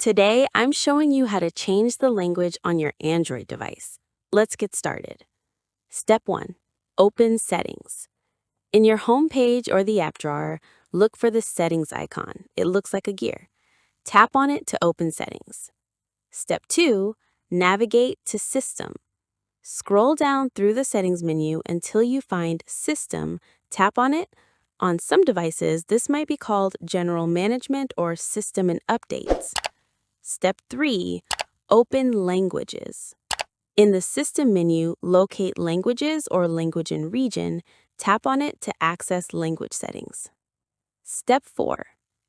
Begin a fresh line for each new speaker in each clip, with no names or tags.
Today, I'm showing you how to change the language on your Android device. Let's get started. Step 1. Open Settings. In your home page or the app drawer, look for the Settings icon. It looks like a gear. Tap on it to open Settings. Step 2. Navigate to System. Scroll down through the Settings menu until you find System. Tap on it. On some devices, this might be called General Management or System and Updates. Step 3. Open Languages. In the System menu, locate Languages or Language and Region. Tap on it to access language settings. Step 4.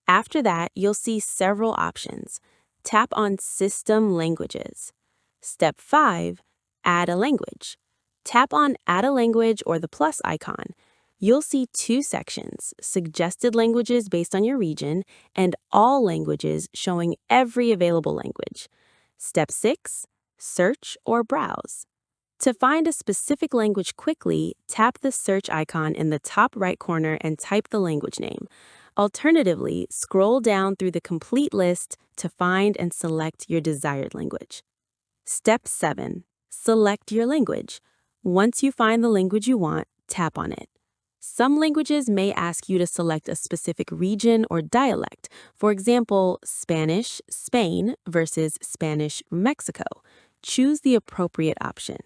After that, you'll see several options. Tap on System Languages. Step 5. Add a language. Tap on Add a Language or the plus icon. You'll see two sections, suggested languages based on your region and all languages showing every available language. Step 6. Search or browse. To find a specific language quickly, tap the search icon in the top right corner and type the language name. Alternatively, scroll down through the complete list to find and select your desired language. Step 7. Select your language. Once you find the language you want, tap on it. Some languages may ask you to select a specific region or dialect. For example, Spanish, Spain versus Spanish, Mexico. Choose the appropriate option.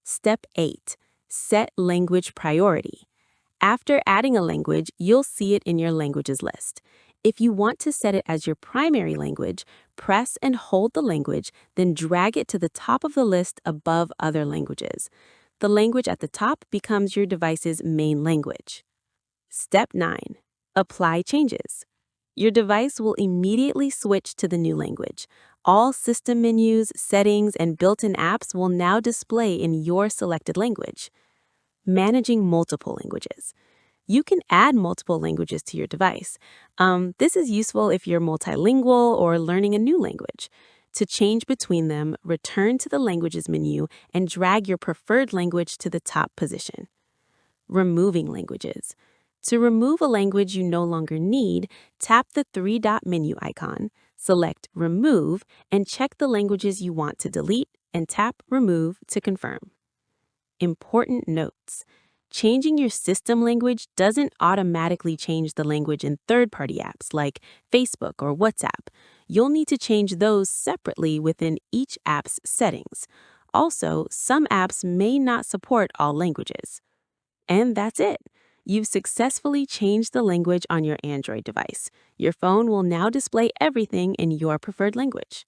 Step 8. Set language priority. After adding a language, you'll see it in your languages list. If you want to set it as your primary language, press and hold the language, then drag it to the top of the list above other languages. The language at the top becomes your device's main language. Step 9. Apply changes. Your device will immediately switch to the new language. All system menus, settings, and built-in apps will now display in your selected language. Managing multiple languages. You can add multiple languages to your device. This is useful if you're multilingual or learning a new language. To change between them, return to the Languages menu and drag your preferred language to the top position. Removing languages. To remove a language you no longer need, tap the three-dot menu icon, select Remove, and check the languages you want to delete, and tap Remove to confirm. Important notes. Changing your system language doesn't automatically change the language in third-party apps like Facebook or WhatsApp. You'll need to change those separately within each app's settings. Also, some apps may not support all languages. And that's it. You've successfully changed the language on your Android device. Your phone will now display everything in your preferred language.